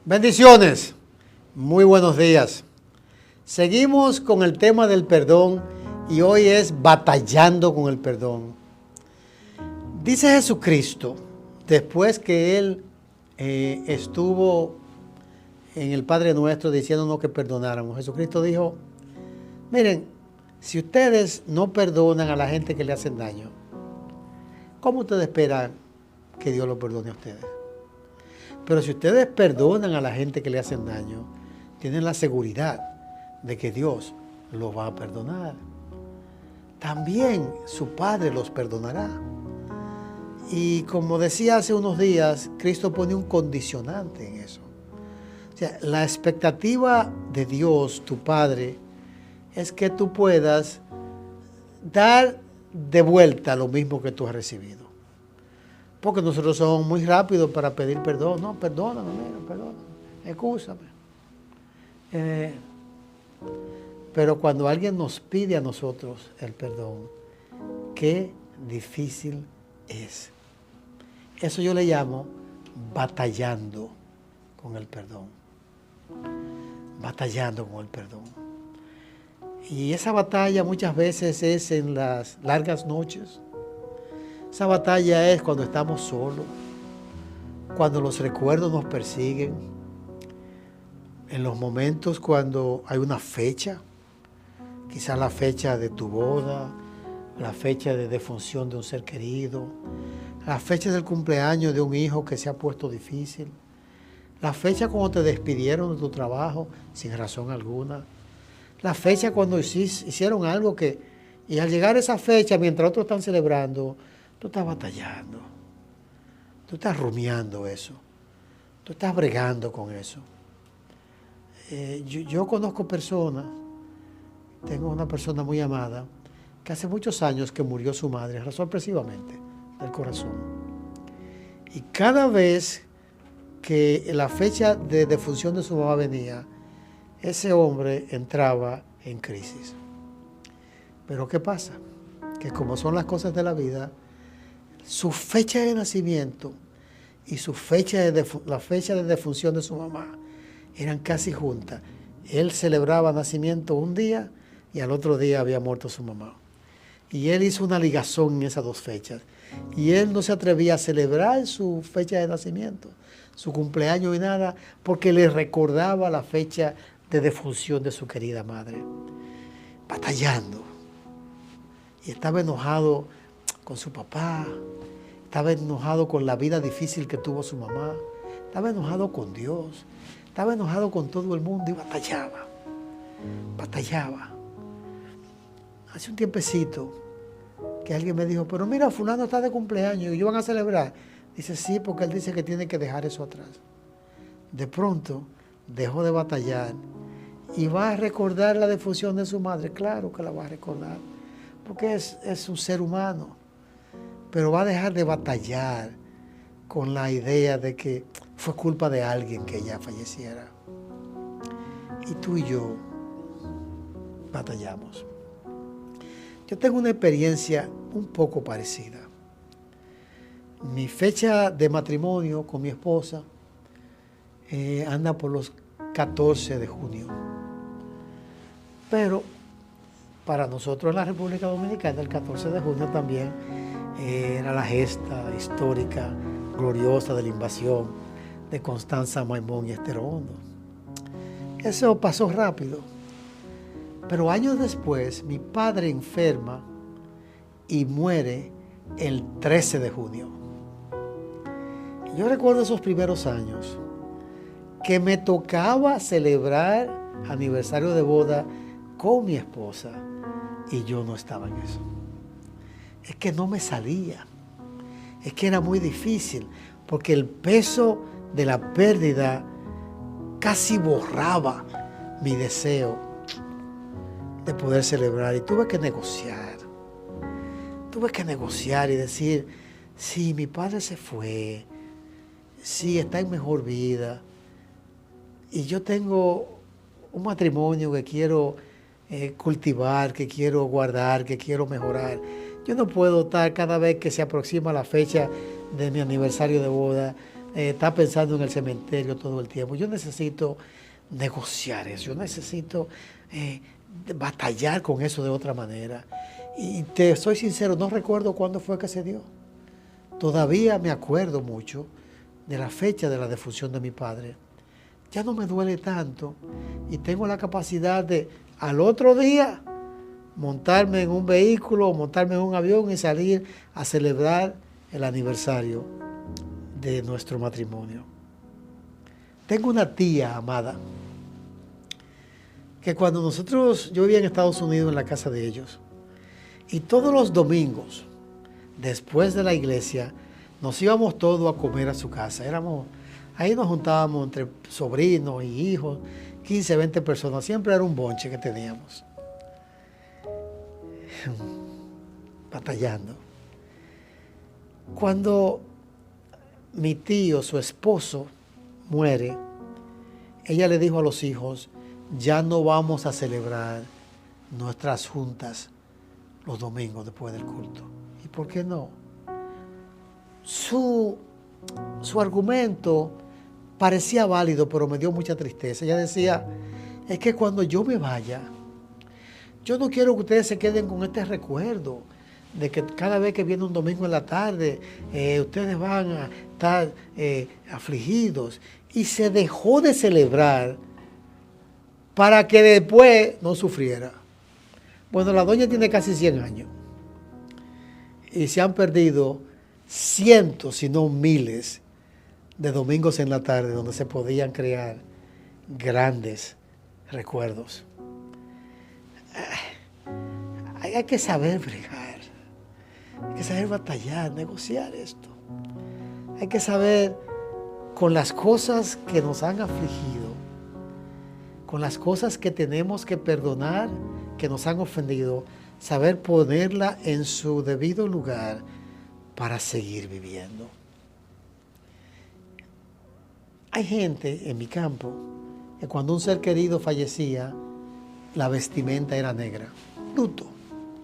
Bendiciones, muy buenos días. Seguimos con el tema del perdón y hoy es batallando con el perdón. Dice Jesucristo, después que Él estuvo en el Padre Nuestro diciéndonos que perdonáramos, Jesucristo dijo, miren, si ustedes no perdonan a la gente que le hacen daño, ¿cómo ustedes esperan que Dios lo perdone a ustedes? Pero si ustedes perdonan a la gente que le hacen daño, tienen la seguridad de que Dios los va a perdonar. También su Padre los perdonará. Y como decía hace unos días, Cristo pone un condicionante en eso. O sea, la expectativa de Dios, tu Padre, es que tú puedas dar de vuelta lo mismo que tú has recibido. Porque nosotros somos muy rápidos para pedir perdón. No, perdóname, mira, perdóname, excúsame. Pero cuando alguien nos pide a nosotros el perdón, qué difícil es. Eso yo le llamo batallando con el perdón. Batallando con el perdón. Y esa batalla muchas veces es en las largas noches. Esa batalla es cuando estamos solos, cuando los recuerdos nos persiguen, en los momentos cuando hay una fecha, quizás la fecha de tu boda, la fecha de defunción de un ser querido, la fecha del cumpleaños de un hijo que se ha puesto difícil, la fecha cuando te despidieron de tu trabajo sin razón alguna, la fecha cuando hicieron algo y al llegar a esa fecha, mientras otros están celebrando, tú estás batallando, tú estás rumiando eso, tú estás bregando con eso. Yo conozco personas, tengo una persona muy amada, que hace muchos años que murió su madre, sorpresivamente, del corazón. Y cada vez que la fecha de defunción de su mamá venía, ese hombre entraba en crisis. Pero ¿qué pasa? Que como son las cosas de la vida, su fecha de nacimiento y la fecha de defunción de su mamá eran casi juntas. Él celebraba nacimiento un día y al otro día había muerto su mamá. Y él hizo una ligazón en esas dos fechas. Y él no se atrevía a celebrar su fecha de nacimiento, su cumpleaños y nada, porque le recordaba la fecha de defunción de su querida madre. Batallando. Y estaba enojado con su papá, estaba enojado con la vida difícil que tuvo su mamá, estaba enojado con Dios, estaba enojado con todo el mundo y batallaba. Hace un tiempecito que alguien me dijo, pero mira, fulano está de cumpleaños y ellos van a celebrar. Dice, sí, porque él dice que tiene que dejar eso atrás. De pronto dejó de batallar y va a recordar la defunción de su madre. Claro que la va a recordar, porque es un ser humano. Pero va a dejar de batallar con la idea de que fue culpa de alguien que ella falleciera. Y tú y yo batallamos. Yo tengo una experiencia un poco parecida. Mi fecha de matrimonio con mi esposa anda por los 14 de junio. Pero para nosotros en la República Dominicana el 14 de junio también era la gesta histórica, gloriosa de la invasión de Constanza, Maimón y Esther Hondo. Eso pasó rápido. Pero años después, mi padre enferma y muere el 13 de junio. Y yo recuerdo esos primeros años que me tocaba celebrar aniversario de boda con mi esposa y yo no estaba en eso. Es que no me salía, es que era muy difícil, porque el peso de la pérdida casi borraba mi deseo de poder celebrar. Y tuve que negociar y decir, sí, mi padre se fue, sí, está en mejor vida, y yo tengo un matrimonio que quiero cultivar, que quiero guardar, que quiero mejorar. Yo no puedo estar cada vez que se aproxima la fecha de mi aniversario de boda está pensando en el cementerio todo el tiempo. Yo necesito negociar eso, yo necesito batallar con eso de otra manera. Y te soy sincero, no recuerdo cuándo fue que se dio. Todavía me acuerdo mucho de la fecha de la defunción de mi padre. Ya no me duele tanto y tengo la capacidad de al otro día montarme en un vehículo o montarme en un avión y salir a celebrar el aniversario de nuestro matrimonio. Tengo una tía amada que cuando yo vivía en Estados Unidos en la casa de ellos y todos los domingos después de la iglesia nos íbamos todos a comer a su casa. Ahí nos juntábamos entre sobrinos y hijos, 15, 20 personas. Siempre era un bonche que teníamos. Batallando. Cuando mi tío, su esposo, muere, ella le dijo a los hijos, ya no vamos a celebrar nuestras juntas los domingos después del culto. ¿Y por qué no? Su argumento parecía válido, pero me dio mucha tristeza. Ella decía, es que cuando yo me vaya, yo no quiero que ustedes se queden con este recuerdo de que cada vez que viene un domingo en la tarde, ustedes van a estar afligidos. Y se dejó de celebrar para que después no sufriera. Bueno, la doña tiene casi 100 años y se han perdido cientos, si no miles, de domingos en la tarde donde se podían crear grandes recuerdos. Hay que saber bregar, hay que saber batallar, negociar esto. Hay que saber con las cosas que nos han afligido, con las cosas que tenemos que perdonar, que nos han ofendido, saber ponerla en su debido lugar para seguir viviendo. Hay gente en mi campo que cuando un ser querido fallecía, la vestimenta era negra, luto.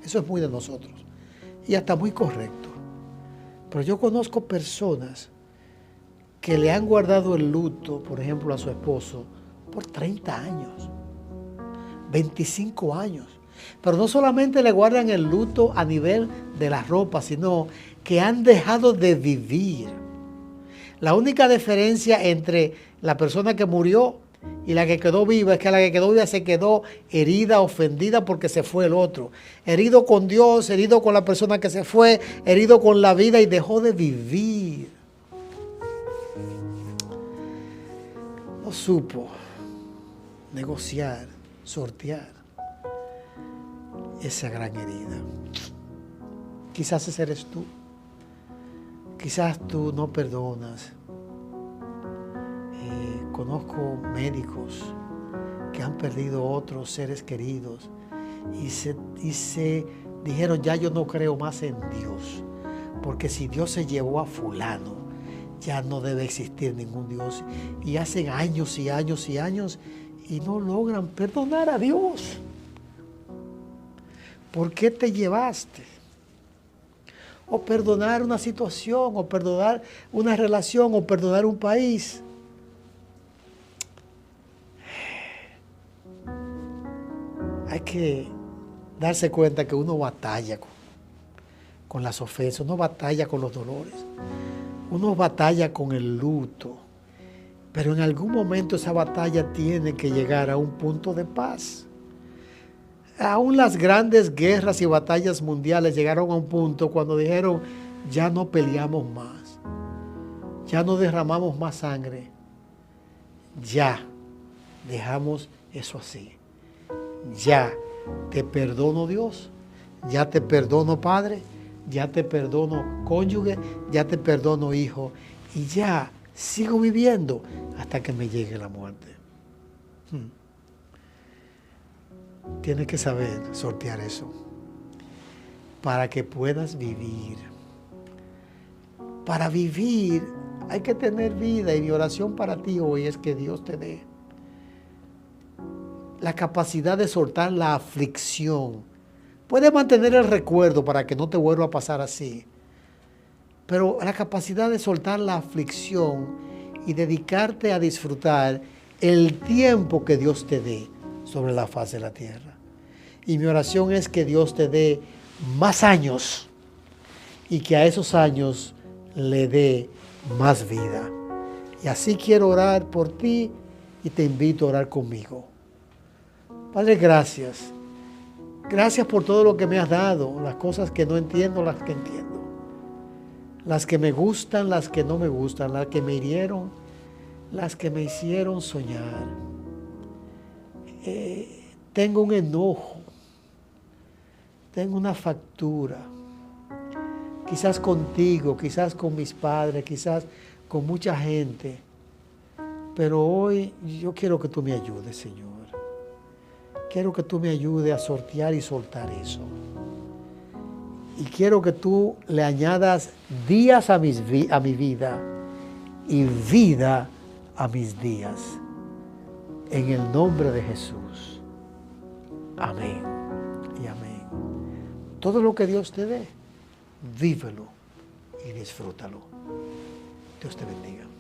Eso es muy de nosotros y hasta muy correcto. Pero yo conozco personas que le han guardado el luto, por ejemplo, a su esposo por 30 años, 25 años. Pero no solamente le guardan el luto a nivel de la ropa, sino que han dejado de vivir. La única diferencia entre la persona que murió y la que quedó viva es que la que quedó viva se quedó herida, ofendida porque se fue el otro. Herido con Dios, herido con la persona que se fue, herido con la vida y dejó de vivir. No supo negociar, sortear esa gran herida. Quizás ese eres tú. Quizás tú no perdonas. Conozco médicos que han perdido otros seres queridos y se dijeron, ya yo no creo más en Dios, porque si Dios se llevó a fulano, ya no debe existir ningún Dios. Y hacen años y años y años y no logran perdonar a Dios. ¿Por qué te llevaste? O perdonar una situación, o perdonar una relación, o perdonar un país. Hay que darse cuenta que uno batalla con las ofensas, uno batalla con los dolores, uno batalla con el luto, pero en algún momento esa batalla tiene que llegar a un punto de paz. Aún las grandes guerras y batallas mundiales llegaron a un punto cuando dijeron, ya no peleamos más, ya no derramamos más sangre, ya dejamos eso así. Ya te perdono Dios, ya te perdono Padre, ya te perdono cónyuge, ya te perdono hijo y ya sigo viviendo hasta que me llegue la muerte. Tienes que saber sortear eso para que puedas vivir. Para vivir hay que tener vida y mi oración para ti hoy es que Dios te dé la capacidad de soltar la aflicción. Puedes mantener el recuerdo para que no te vuelva a pasar así. pero la capacidad de soltar la aflicción y dedicarte a disfrutar el tiempo que Dios te dé sobre la faz de la tierra. Y mi oración es que Dios te dé más años y que a esos años le dé más vida. Y así quiero orar por ti y te invito a orar conmigo. Padre, gracias. Gracias por todo lo que me has dado, las cosas que no entiendo, las que entiendo. Las que me gustan, las que no me gustan, las que me hirieron, las que me hicieron soñar. Tengo un enojo, tengo una factura, quizás contigo, quizás con mis padres, quizás con mucha gente, pero hoy yo quiero que tú me ayudes, Señor. Quiero que tú me ayudes a sortear y soltar eso. Y quiero que tú le añadas días a mi vida y vida a mis días. En el nombre de Jesús. Amén y amén. Todo lo que Dios te dé, vívelo y disfrútalo. Dios te bendiga.